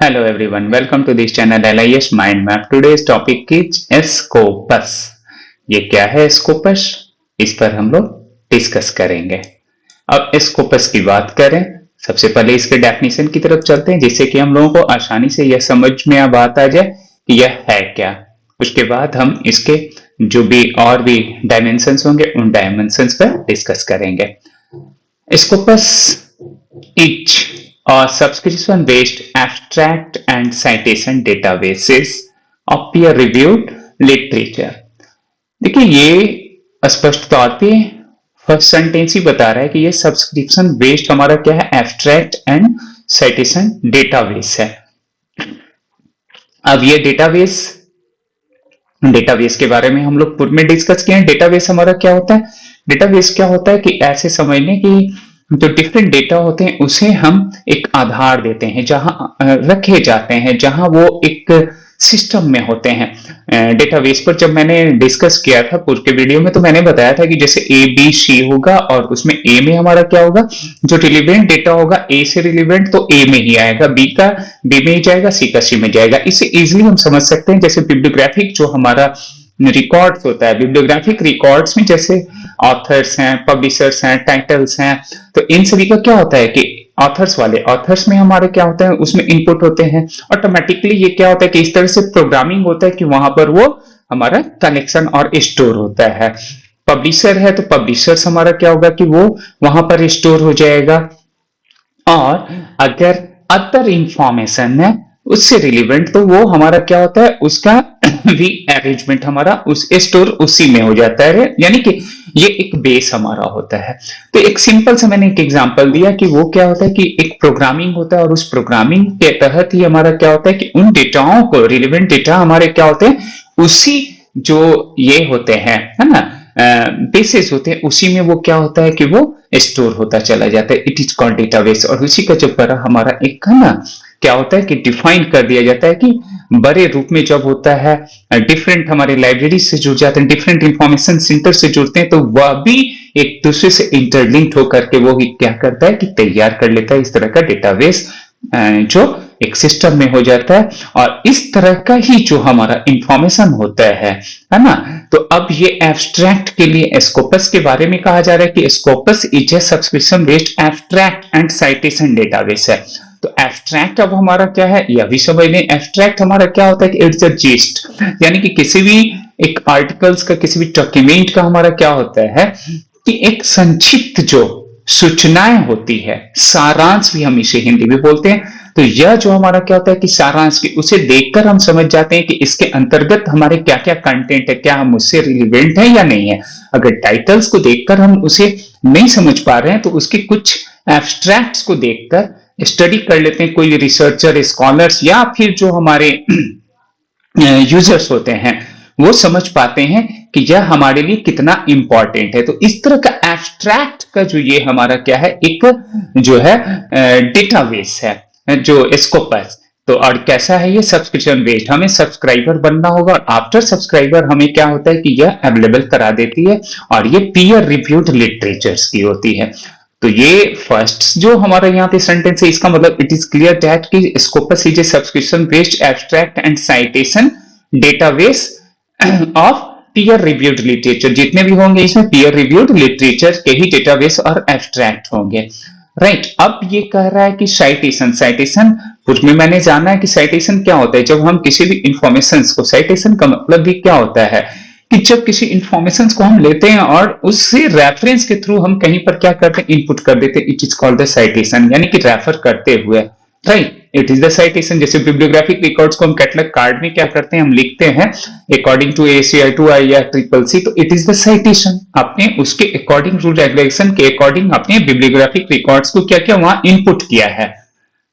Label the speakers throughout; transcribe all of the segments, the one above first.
Speaker 1: Hello everyone, welcome to this channel LIS Mind Map. Today's topic is Scopus. ये क्या है Scopus? इस पर हम लोग डिस्कस करेंगे। अब Scopus की बात करें, सबसे पहले इसके डेफिनेशन की तरफ चलते हैं जिससे कि हम लोगों को आसानी से यह समझ में अब बात आ जाए कि यह है क्या। उसके बाद हम इसके जो भी और भी डायमेंशंस होंगे उन डायमेंशंस पर डिस्कस करेंगे। Scopus each or subscription based abstract and citation databases of peer reviewed literature। देखिए ये स्पष्ट तौर पे फर्स्ट सेंटेंस ही बता रहा है कि ये सब्सक्रिप्शन बेस्ड हमारा क्या है, एब्स्ट्रैक्ट एंड साइटेशन डेटाबेस है। अब ये डेटाबेस के बारे में हम लोग पूर्व में डिस्कस किए हैं। डेटाबेस हमारा क्या होता है? डेटाबेस क्या होता है कि ऐसे समझ लें कि जो डिफरेंट डेटा होते हैं उसे हम एक आधार देते हैं जहां रखे जाते हैं, जहां वो एक सिस्टम में होते हैं। डेटाबेस पर जब मैंने डिस्कस किया था पूर्व के वीडियो में तो मैंने बताया था कि जैसे ए बी सी होगा और उसमें ए में हमारा क्या होगा, जो रिलेवेंट डेटा होगा ए से रिलेवेंट तो ए में ही आएगा, बी का बी में ही जाएगा, सी का सी में जाएगा। इसे इजिली हम समझ सकते हैं जैसे बिब्लियोग्राफिक जो हमारा रिकॉर्ड्स होता है, बिब्लियोग्राफिक रिकॉर्ड्स में जैसे ऑथर्स हैं, पब्लिशर्स हैं, टाइटल्स हैं, तो इन सभी का क्या होता है कि ऑथर्स में हमारे क्या होता है, उसमें इनपुट होते हैं ऑटोमेटिकली। ये क्या होता है कि इस तरह से प्रोग्रामिंग होता है कि वहां पर वो हमारा कलेक्शन और स्टोर होता है। पब्लिशर है तो पब्लिशर्स हमारा क्या होगा कि वो वहां पर स्टोर हो जाएगा, और अगर अदर इंफॉर्मेशन है उससे रिलेवेंट तो वो हमारा क्या होता है, उसका भी अरेंजमेंट हमारा उस स्टोर उसी में हो जाता है, यानी कि ये एक बेस हमारा होता है। तो एक सिंपल सा मैंने एक एग्जांपल दिया कि वो क्या होता है कि एक प्रोग्रामिंग होता है और उस प्रोग्रामिंग के तहत ही हमारा क्या होता है कि उन डेटाओं को, रिलेवेंट डेटा हमारे क्या होते हैं, उसी जो ये होते हैं है ना, बेसिस होते हैं, उसी में वो क्या होता है कि वो स्टोर होता चला जाता है। It is called database. और उसी का जब हमारा एक है ना क्या होता है कि डिफाइन कर दिया जाता है कि बड़े रूप में जब होता है डिफरेंट हमारे लाइब्रेरी से जुड़ जाते हैं, डिफरेंट इंफॉर्मेशन सेंटर से जुड़ते हैं, तो वह भी एक दूसरे से इंटरलिंक्ड होकर के वो क्या करता है कि तैयार कर लेता है इस तरह का डेटाबेस जो एक सिस्टम में हो जाता है। और इस तरह का ही जो हमारा इंफॉर्मेशन होता है ना, तो अब ये एब्स्ट्रैक्ट के लिए स्कोपस के बारे में कहा जा रहा है कि Scopus is a subscription based abstract and citation database है। तो एब्स्ट्रैक्ट अब हमारा क्या है, यह भी समझ लें। एब्स्ट्रैक्ट हमारा क्या होता है कि इट्स अ जिस्ट, यानी कि किसी भी एक आर्टिकल्स का, किसी भी डॉक्यूमेंट का हमारा क्या होता है कि एक संक्षिप्त जो सूचनाएं होती है, सारांश भी हम इसे हिंदी में बोलते हैं। तो यह जो हमारा क्या होता है कि सारांश की, उसे देखकर हम समझ जाते हैं कि इसके अंतर्गत हमारे क्या क्या कंटेंट है, क्या हम उससे रिलेवेंट है या नहीं है। अगर टाइटल्स को देखकर हम उसे नहीं समझ पा रहे हैं तो उसके कुछ एब्स्ट्रैक्ट्स को देखकर स्टडी कर लेते हैं, कोई रिसर्चर, स्कॉलर्स या फिर जो हमारे यूजर्स होते हैं वो समझ पाते हैं कि यह हमारे लिए कितना इंपॉर्टेंट है। तो इस तरह का एब्स्ट्रैक्ट का जो ये हमारा क्या है, एक जो है डेटाबेस है जो स्कोपस। तो और कैसा है ये, सब्सक्रिप्शन बेस्ड। हमें सब्सक्राइबर बनना होगा और आफ्टर सब्सक्राइबर हमें क्या होता है कि यह अवेलेबल करा देती है, और ये पीयर रिव्यूड लिटरेचर्स की होती है। तो ये फर्स्ट जो हमारा यहाँ पे सेंटेंस है, इसका मतलब इट इज क्लियर दैट कि Scopus is a subscription based abstract and citation database of peer reviewed literature. जितने भी होंगे इसमें पीयर रिव्यूड लिटरेचर के ही डेटाबेस और एब्स्ट्रैक्ट होंगे, राइट। अब ये कह रहा है कि साइटेशन कुछ में मैंने जाना है कि साइटेशन क्या होता है। जब हम किसी भी इंफॉर्मेशन को, साइटेशन का मतलब भी क्या होता है कि जब किसी इंफॉर्मेशन को हम लेते हैं और उससे रेफरेंस के थ्रू हम कहीं पर क्या करते हैं, इनपुट कर देते हैं, it is called the citation, यानी कि रेफर करते हुए, right. It is the citation. जैसे बिब्लियोग्राफिक रिकॉर्ड्स को हम कैटलॉग कार्ड में क्या करते हैं, हम लिखते हैं according to ACI to I या CCC, तो इट इज द साइटेशन। आपने उसके अकॉर्डिंग रूल रेगुलेशन के अकॉर्डिंग आपने बिब्लियोग्राफिक रिकॉर्ड्स को क्या किया, वहां इनपुट किया है,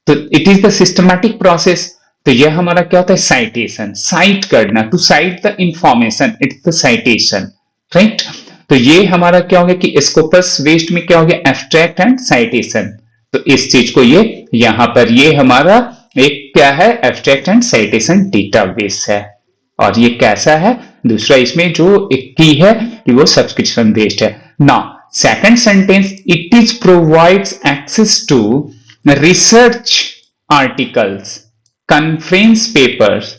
Speaker 1: तो it is the systematic process. तो यह हमारा क्या होता है, साइटेशन, साइट करना, to cite the information, it's the citation, right. तो ये हमारा क्या होगा कि स्कोपस बेस्ड में क्या हो गया, एब्स्ट्रैक्ट एंड साइटेशन। तो इस चीज को ये यहां पर ये हमारा एक क्या है, एब्स्ट्रैक्ट एंड साइटेशन डेटाबेस है। और ये कैसा है, दूसरा इसमें जो एक की है कि वो सब्सक्रिप्शन बेस्ड है। Now second sentence, it is provides access to research articles conference papers,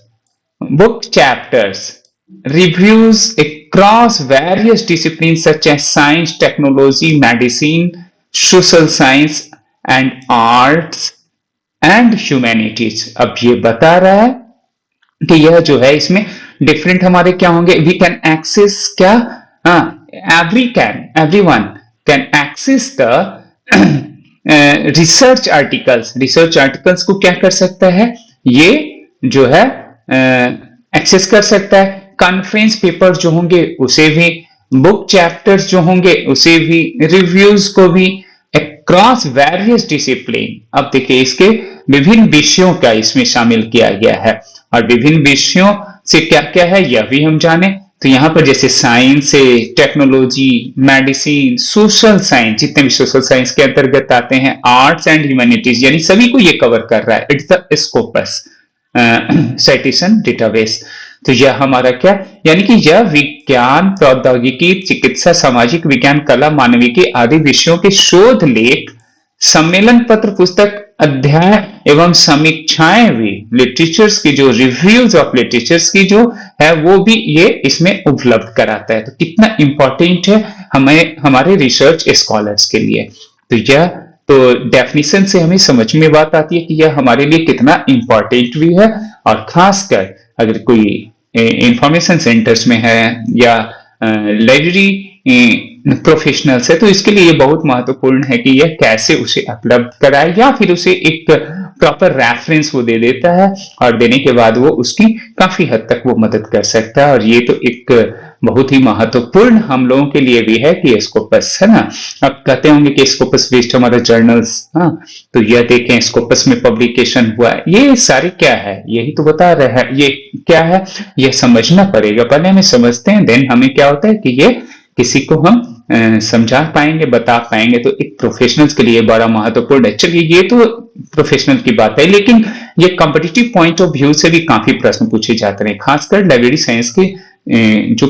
Speaker 1: book chapters, reviews across various disciplines such as science, technology, medicine, social science and arts and humanities। अब ये बता रहा है कि यह जो है इसमें डिफरेंट हमारे क्या होंगे, वी कैन एक्सेस क्या, everyone can access the research articles. Research articles को क्या कर सकता है, ये जो है एक्सेस कर सकता है। कॉन्फ्रेंस पेपर जो होंगे उसे भी, बुक चैप्टर्स जो होंगे उसे भी, रिव्यूज को भी, अक्रॉस वेरियस डिसिप्लिन। अब देखिए इसके विभिन्न विषयों का इसमें शामिल किया गया है, और विभिन्न विषयों से क्या क्या है यह भी हम जाने। तो यहां पर जैसे साइंस है, टेक्नोलॉजी, मेडिसिन, सोशल साइंस, जितने भी सोशल साइंस के अंतर्गत आते हैं, आर्ट्स एंड ह्यूमैनिटीज, यानी सभी को ये कवर कर रहा है। It's the Scopus citation database. तो यह हमारा क्या, यानी कि यह विज्ञान, प्रौद्योगिकी, चिकित्सा, सामाजिक विज्ञान, कला, मानविकी आदि विषयों के शोध लेख, सम्मेलन पत्र, पुस्तक, अध्याय एवं समीक्षाएं भी, लिटरेचर्स की जो रिव्यूज ऑफ लिटरेचर्स की जो है वो भी ये इसमें उपलब्ध कराता है। तो कितना इंपॉर्टेंट है हमें, हमारे रिसर्च स्कॉलर्स के लिए। तो यह तो डेफिनेशन से हमें समझ में बात आती है कि यह हमारे लिए कितना इंपॉर्टेंट भी है, और खासकर अगर कोई इंफॉर्मेशन सेंटर्स में है या लाइब्रेरी प्रोफेशनल्स है, तो इसके लिए ये बहुत महत्वपूर्ण है कि यह कैसे उसे उपलब्ध कराए, या फिर उसे एक प्रॉपर रेफरेंस वो दे देता है, और देने के बाद वो उसकी काफी हद तक वो मदद कर सकता है। और ये तो एक बहुत ही महत्वपूर्ण हम लोगों के लिए भी है कि स्कोपस है ना। अब कहते होंगे कि स्कोपस बेस्ड हमारा जर्नल्स, हाँ, तो यह देखें स्कोपस में पब्लिकेशन हुआ है, ये सारे क्या है यही तो बता रहे हैं। ये क्या है यह समझना पड़ेगा, पहले हमें समझते हैं, देन हमें क्या होता है कि ये किसी को हम समझा पाएंगे, बता पाएंगे। तो एक प्रोफेशनल्स के लिए बड़ा महत्वपूर्ण है। चलिए ये तो प्रोफेशनल की बात है, लेकिन ये कॉम्पिटिटिव पॉइंट ऑफ व्यू से भी काफी प्रश्न पूछे जाते हैं, खासकर लाइब्रेरी साइंस के जो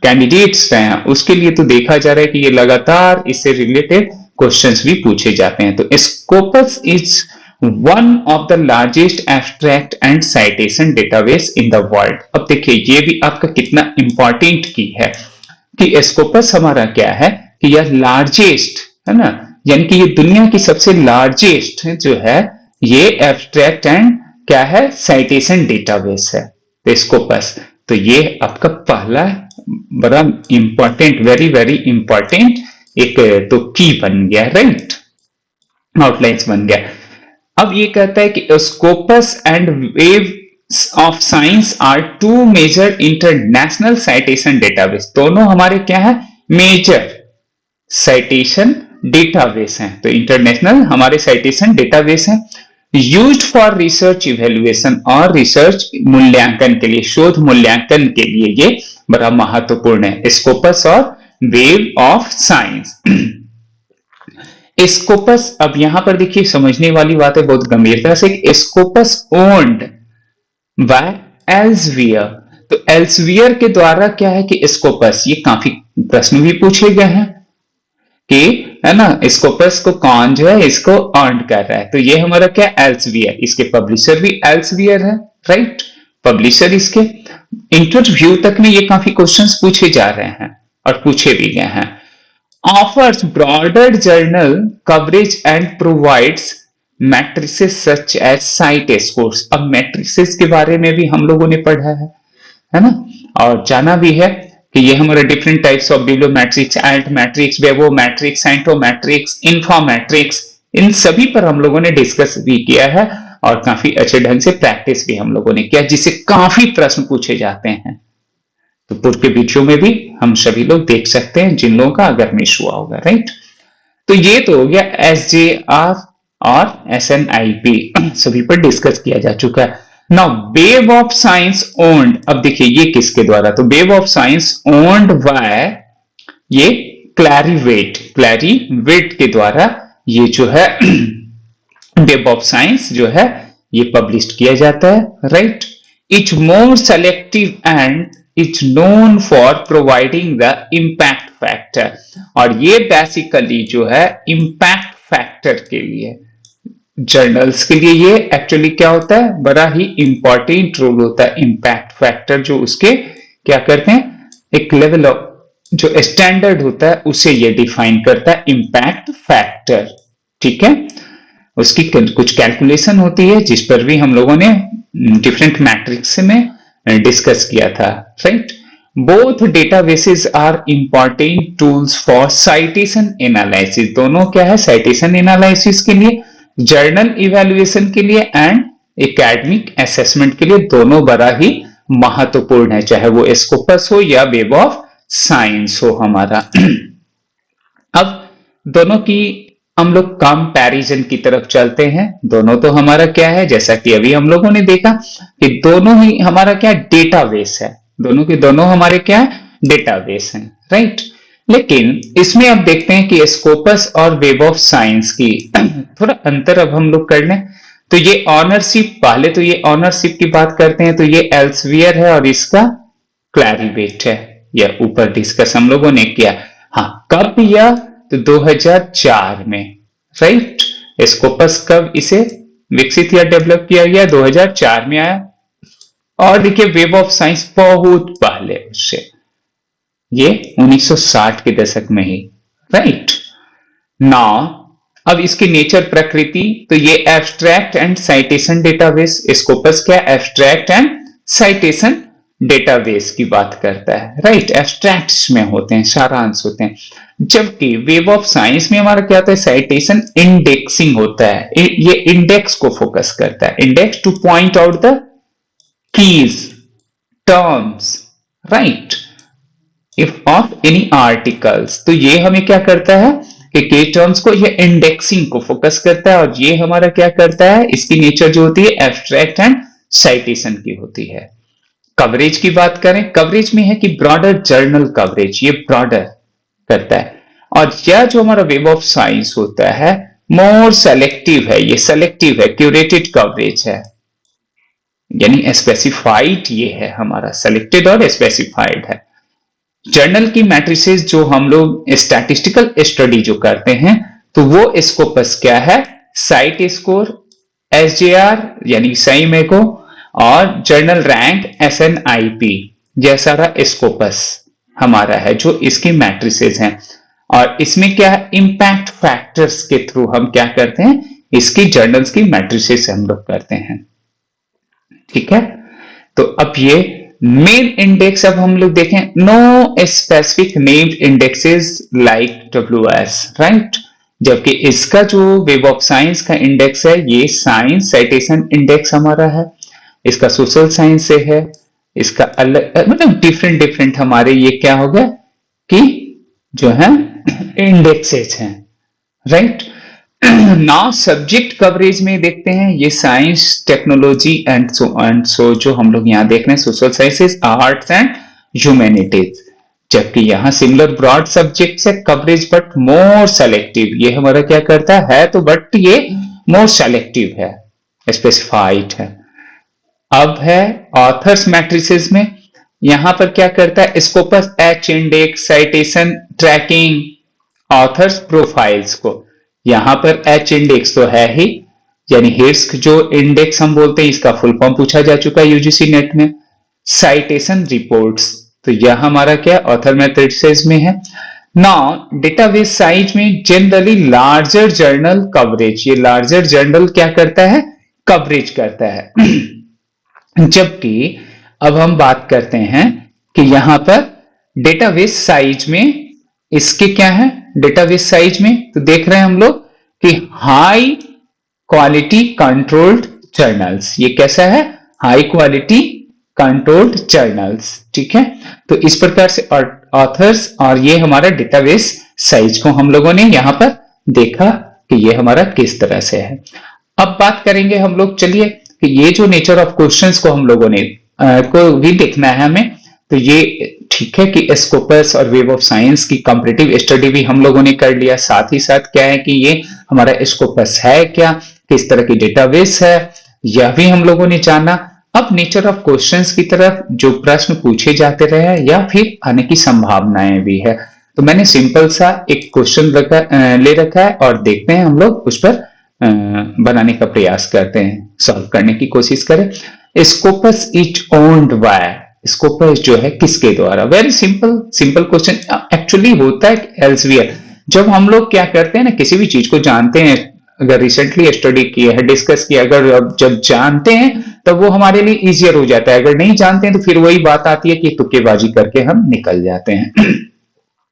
Speaker 1: कैंडिडेट्स हैं उसके लिए तो देखा जा रहा है कि ये लगातार इससे रिलेटेड क्वेश्चंस भी पूछे जाते हैं। तो Scopus is one of the largest abstract and citation database in the world. अब देखिए ये भी आपका कितना इंपॉर्टेंट की है कि स्कोपस हमारा क्या है कि यह लार्जेस्ट है ना, यानी कि ये दुनिया की सबसे लार्जेस्ट जो है ये एब्स्ट्रैक्ट एंड क्या है साइटेशन डेटाबेस है स्कोपस। तो ये आपका पहला बड़ा इंपॉर्टेंट, वेरी वेरी इंपॉर्टेंट एक तो की बन गया, राइट, आउटलाइंस बन गया। अब ये कहता है कि Scopus and web of science are two major international citation database. दोनों हमारे क्या है मेजर साइटेशन डेटाबेस हैं। तो इंटरनेशनल हमारे साइटेशन डेटाबेस हैं, यूज्ड फॉर रिसर्च इवेल्युएशन, और रिसर्च मूल्यांकन के लिए, शोध मूल्यांकन के लिए ये बड़ा महत्वपूर्ण है स्कोपस और वेव ऑफ साइंस। स्कोपस, अब यहां पर देखिए समझने वाली बात है बहुत गंभीरता से, स्कोपस ओन्ड बाय एल्सेवियर। तो एल्सेवियर के द्वारा क्या है कि स्कोपस, ये काफी प्रश्न भी पूछे गए हैं कि है ना स्कोपस को कौन जो है इसको अर्न कर रहा है। तो ये हमारा क्या एल्सेवियर, इसके पब्लिशर भी एल्सेवियर है, राइट, पब्लिशर इसके। इंटरव्यू तक में ये काफी क्वेश्चंस पूछे जा रहे हैं और पूछे भी गए हैं। Offers broader journal coverage and provides metrics such as cite scores. अब मैट्रिसेस के बारे में भी हम लोगों ने पढ़ा है ना, और जाना भी है कि ये हमारे different types of bibliometrics, altmetrics, webometrics, scientometrics, informetrics, इन सभी पर हम लोगों ने डिस्कस भी किया है, और काफी अच्छे ढंग से प्रैक्टिस भी हम लोगों ने किया, जिससे काफी प्रश्न पूछे जाते हैं। तो पूर्व के वीडियो में भी हम सभी लोग देख सकते हैं जिन लोगों का अगर मिस हुआ होगा, राइट। तो ये तो हो गया SJR और SNIP, सभी पर डिस्कस किया जा चुका है। Now wave of science owned, अब देखिए ये किसके द्वारा, तो wave of science owned by ये क्लैरीवेट के द्वारा ये जो है वेब ऑफ साइंस जो है ये पब्लिश किया जाता है, right. It's more selective and it's known for providing the impact factor, और ये बेसिकली जो है इम्पैक्ट फैक्टर के लिए जर्नल्स के लिए ये एक्चुअली क्या होता है, बड़ा ही इंपॉर्टेंट रोल होता है। इम्पैक्ट फैक्टर जो उसके क्या करते हैं, एक लेवल ऑफ जो स्टैंडर्ड होता है उसे ये डिफाइन करता है, इम्पैक्ट फैक्टर। ठीक है, उसकी कुछ कैलकुलेशन होती है जिस पर भी हम लोगों ने डिफरेंट मैट्रिक्स में डिस्कस किया था, right. Both databases are important tools for citation analysis. दोनों क्या है, साइटेशन एनालिसिस के लिए, जर्नल इवैल्यूएशन के लिए एंड एकेडमिक असेसमेंट के लिए दोनों बड़ा ही महत्वपूर्ण है, चाहे वो स्कोपस हो या वेब ऑफ साइंस हो हमारा। अब दोनों की हम लोग कंपैरिजन की तरफ चलते हैं। दोनों तो हमारा क्या है, जैसा कि अभी हम लोगों ने देखा कि दोनों ही हमारा क्या डेटाबेस है, दोनों के दोनों हमारे क्या है, डेटाबेस हैं, राइट। लेकिन इसमें अब देखते हैं कि स्कोपस और वेब ऑफ साइंस की थोड़ा अंतर अब हम लोग कर लें। तो ये ऑनरशिप, पहले तो ये ऑनरशिप की बात करते हैं, तो ये एल्सवियर है और इसका क्लैरिवेट है, यह ऊपर डिस्कस हम लोगों ने किया। हाँ, कब किया, तो 2004 में, राइट। स्कोपस कब इसे विकसित या डेवलप किया गया, 2004 में आया। और देखिए वेब ऑफ साइंस बहुत पहले उससे, ये 1960 के दशक में ही, राइट। नाउ अब इसकी नेचर, प्रकृति, तो ये abstract and citation database, Scopus क्या, एब्स्ट्रैक्ट एंड साइटेशन डेटाबेस की बात करता है, राइट। एब्स्ट्रैक्ट्स में होते हैं, सारांश होते हैं, जबकि वेब ऑफ साइंस में हमारा क्या होता है, साइटेशन इंडेक्सिंग होता है। ये इंडेक्स को फोकस करता है, index two point out the keys, terms, right, if of any articles. तो ये हमें क्या करता है कि के टर्म्स को, ये इंडेक्सिंग को फोकस करता है, और ये हमारा क्या करता है, इसकी नेचर जो होती है एब्स्ट्रैक्ट एंड साइटेशन की होती है। कवरेज की बात करें, कवरेज में है कि ब्रॉडर जर्नल कवरेज, ये ब्रॉडर करता है। और यह जो हमारा वेब ऑफ साइंस होता है मोर सेलेक्टिव है, ये सेलेक्टिव है, क्यूरेटेड कवरेज है, यानी स्पेसिफाइड ये है हमारा, सेलेक्टेड और स्पेसिफाइड है। जर्नल की मैट्रिसेस जो हम लोग स्टैटिस्टिकल स्टडी जो करते हैं, तो वो स्कोपस क्या है, साइट स्कोर, एसजेआर यानी सही में को, और जर्नल रैंक, एसएनआईपी, यह सारा स्कोपस हमारा है जो इसकी मैट्रिसेस हैं। और इसमें क्या है, इंपैक्ट फैक्टर्स के थ्रू हम क्या करते हैं, इसकी जर्नल्स की मैट्रिसेस हम लोग करते हैं, ठीक है। तो अब ये मेन इंडेक्स, अब हम लोग देखें, no specific named indexes like WS, right. जबकि इसका जो वेब ऑफ साइंस का इंडेक्स है, ये साइंस साइटेशन इंडेक्स हमारा है, इसका सोशल साइंस से है, इसका अलग, मतलब डिफरेंट हमारे ये क्या हो गया कि जो है इंडेक्सेस हैं, राइट। नाउ सब्जेक्ट कवरेज में देखते हैं, ये साइंस, टेक्नोलॉजी एंड सो जो हम लोग यहाँ देख रहे हैं, social sciences, arts and humanities. जबकि यहाँ सिमिलर ब्रॉड सब्जेक्ट्स है, कवरेज बट मोर सेलेक्टिव, ये हमारा क्या करता है तो बट ये मोर सेलेक्टिव है, स्पेसिफाइड है। अब है ऑथर्स मैट्रिसेस में, यहां पर क्या करता है, Scopus H index, citation tracking, authors profiles को, यहां पर एच इंडेक्स तो है ही, यानी हिट्स जो इंडेक्स हम बोलते हैं, इसका फुल फॉर्म पूछा जा चुका है यूजीसी नेट में। साइटेशन रिपोर्ट्स, तो यह हमारा क्या ऑथर मैट्रिसेस में है। नाउ डेटाबेस साइज में जनरली लार्जर जर्नल कवरेज, ये लार्जर जर्नल क्या करता है, कवरेज करता है। जबकि अब हम बात करते हैं कि यहां पर डेटाबेस साइज में इसके क्या है, डेटाबेस साइज में तो देख रहे हैं हम लोग कि हाई क्वालिटी कंट्रोल्ड जर्नल्स, ये कैसा है, हाई क्वालिटी कंट्रोल्ड जर्नल्स, ठीक है। तो इस प्रकार से ऑथर्स और ये हमारा डेटाबेस साइज को हम लोगों ने यहां पर देखा कि ये हमारा किस तरह से है। अब बात करेंगे हम लोग, चलिए कि ये जो नेचर ऑफ क्वेश्चंस को हम लोगों ने को भी देखना है हमें, तो ये ठीक है कि स्कोपस और वेब ऑफ साइंस की कंपैरेटिव स्टडी भी हम लोगों ने कर लिया, साथ ही साथ क्या है कि ये हमारा स्कोपस है क्या, किस तरह की डेटाबेस है, यह भी हम लोगों ने जाना। अब नेचर ऑफ क्वेश्चंस की तरफ, जो प्रश्न पूछे जाते रहे या फिर आने की संभावनाएं भी है, तो मैंने सिंपल सा एक क्वेश्चन ले रखा है और देखते हैं हम लोग उस पर बनाने का प्रयास करते हैं, सॉल्व करने की कोशिश करें। Scopus is owned bye, Scopus जो है किसके द्वारा? वेरी सिंपल क्वेश्चन एक्चुअली होता है एल्सवियर। जब हम लोग क्या करते हैं ना, किसी भी चीज को जानते हैं, अगर रिसेंटली स्टडी किया है, डिस्कस किया, अगर जब जानते हैं तब वो हमारे लिए इजियर हो जाता है। अगर नहीं जानते हैं तो फिर वही बात आती है कि तुक्केबाजी करके हम निकल जाते हैं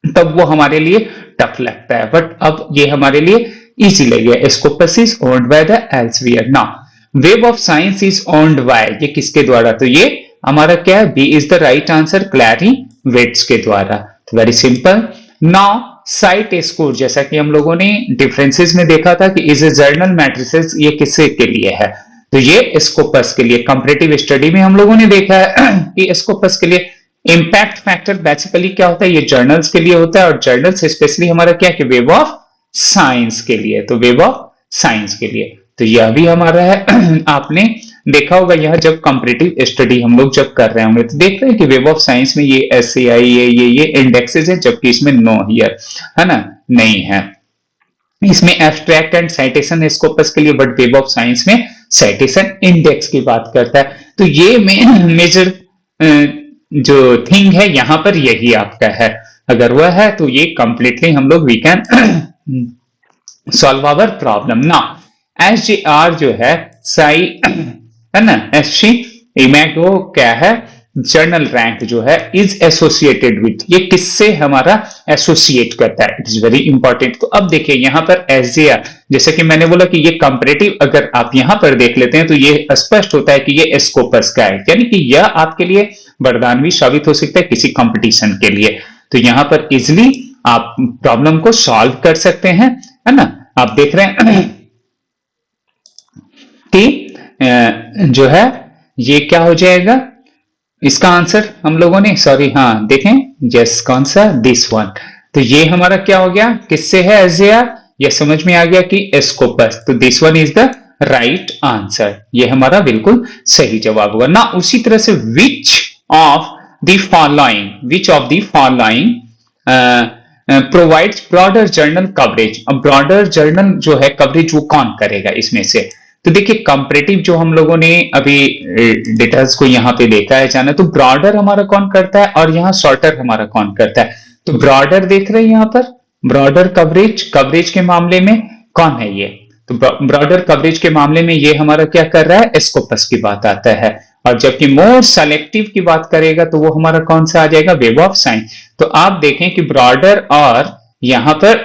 Speaker 1: तब वो हमारे लिए टफ लगता है, बट अब ये हमारे लिए इजी लग गया। Scopus is owned by the Elsevier. Now Web of Science is owned by, ये किसके द्वारा? तो ये हमारा क्या है? B is the right answer, Clarivates के द्वारा। Very simple. Now cite score, जैसा कि हम लोगों ने डिफरेंसेस में देखा था कि इज ए जर्नल मैट्रिसेस, ये किससे के लिए है? तो ये स्कोपस के लिए। कंपैरेटिव स्टडी में हम लोगों ने देखा है कि स्कोपस के लिए इंपैक्ट फैक्टर बेसिकली क्या होता है? ये जर्नल्स के लिए होता है, और जर्नल्स स्पेशली हमारा क्या है? वेब ऑफ साइंस के लिए। तो वेब ऑफ साइंस के लिए तो यह भी हमारा है आपने देखा होगा यह जब कंपैरेटिव स्टडी हम लोग जब कर रहे होंगे तो देख रहे हैं कि वेब ऑफ साइंस में ये SCI ये इंडेक्सेस है, जबकि इसमें नो हियर है ना, नहीं है। इसमें एब्स्ट्रैक्ट एंड साइटेशन स्कोपस के लिए, बट वेब ऑफ साइंस में साइटेशन इंडेक्स की बात करता है। तो ये मेजर जो थिंग है यहां पर यही आपका है। अगर वह है तो ये कंप्लीटली हम लोग we can solve our problem. ना SGR जो है साई है ना, SC इमेगो क्या है? जर्नल रैंक जो है इज एसोसिएटेड विथ, ये किससे हमारा एसोसिएट करता है? It is very important. तो अब देखिए यहां पर SGR, जैसे कि मैंने बोला कि ये कंपैरेटिव, अगर आप यहां पर देख लेते हैं तो ये स्पष्ट होता है कि ये स्कोपस का है, यानी कि यह आपके लिए वरदान भी साबित हो सकता है किसी कंपटीशन के लिए। तो यहां पर इजिली आप प्रॉब्लम को सॉल्व कर सकते हैं, है ना। आप देख रहे हैं कि जो है ये क्या हो जाएगा इसका आंसर हम लोगों ने, सॉरी हाँ देखें, यस कौन सा? This one. तो ये हमारा क्या हो गया? किससे है SGR? ये समझ में आ गया कि स्कोपस। तो this one is the right answer, ये हमारा बिल्कुल सही जवाब होगा ना। उसी तरह से which of the following provides broader journal coverage. अब ब्रॉडर जर्नल जो है कवरेज वो कौन करेगा इसमें से? तो देखिए कंपैरेटिव जो हम लोगों ने अभी डेटास को यहाँ पे देखा है जाना, तो ब्रॉडर हमारा कौन करता है और यहाँ शॉर्टर हमारा कौन करता है? तो ब्रॉडर देख रहे हैं यहाँ पर, ब्रॉडर कवरेज के मामले में कौन है ये? तो ब्रॉडर कवरेज के मामले में ये हमारा क्या कर रहा है? स्कोपस की बात आता है। और जबकि मोर सेलेक्टिव की बात करेगा तो वो हमारा कौन सा आ जाएगा? Web of science. तो आप देखें कि ब्रॉडर और यहां पर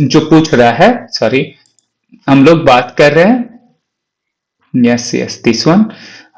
Speaker 1: जो पूछ रहा है, सॉरी हम लोग बात कर रहे हैं, यस दिस वन।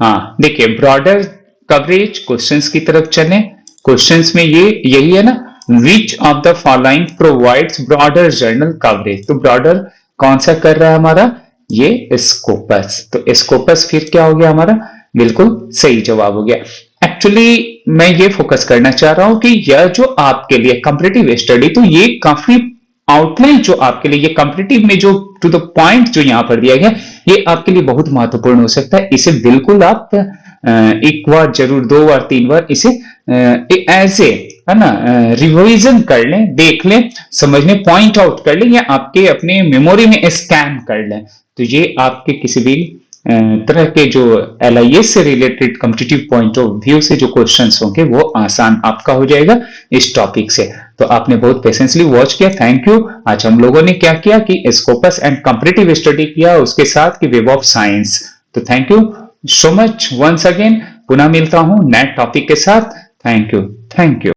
Speaker 1: हाँ देखिए ब्रॉडर कवरेज, क्वेश्चंस की तरफ चलें। क्वेश्चंस में ये यही है ना, which of the following provides broader journal coverage. तो ब्रॉडर कौन सा कर रहा है हमारा? ये स्कोपस। तो स्कोपस फिर क्या हो गया हमारा? बिल्कुल सही जवाब हो गया। एक्चुअली मैं ये फोकस करना चाह रहा हूं कि यह जो आपके लिए कंपैरेटिव स्टडी, तो ये काफी आउटलाइन जो आपके लिए ये कंपैरेटिव में जो टू द पॉइंट जो यहां पर दिया गया, ये आपके लिए बहुत महत्वपूर्ण हो सकता है। इसे बिल्कुल आप एक बार जरूर, 2 बार 3 बार इसे एज ए है ना रिविजन कर लें, देख लें, समझ लें, पॉइंट आउट कर लें, या आपके अपने मेमोरी में स्कैन कर लें। तो ये आपके किसी भी तरह के जो LIS से related competitive point of view से जो क्वेश्चंस होंगे वो आसान आपका हो जाएगा इस टॉपिक से। तो आपने बहुत पेशेंसली वॉच किया, थैंक यू। आज हम लोगों ने क्या किया कि स्कोपस एंड कंपैरेटिव स्टडी किया, उसके साथ की वेब ऑफ साइंस। तो thank you so much once again, पुनः मिलता हूं नए टॉपिक के साथ। Thank you.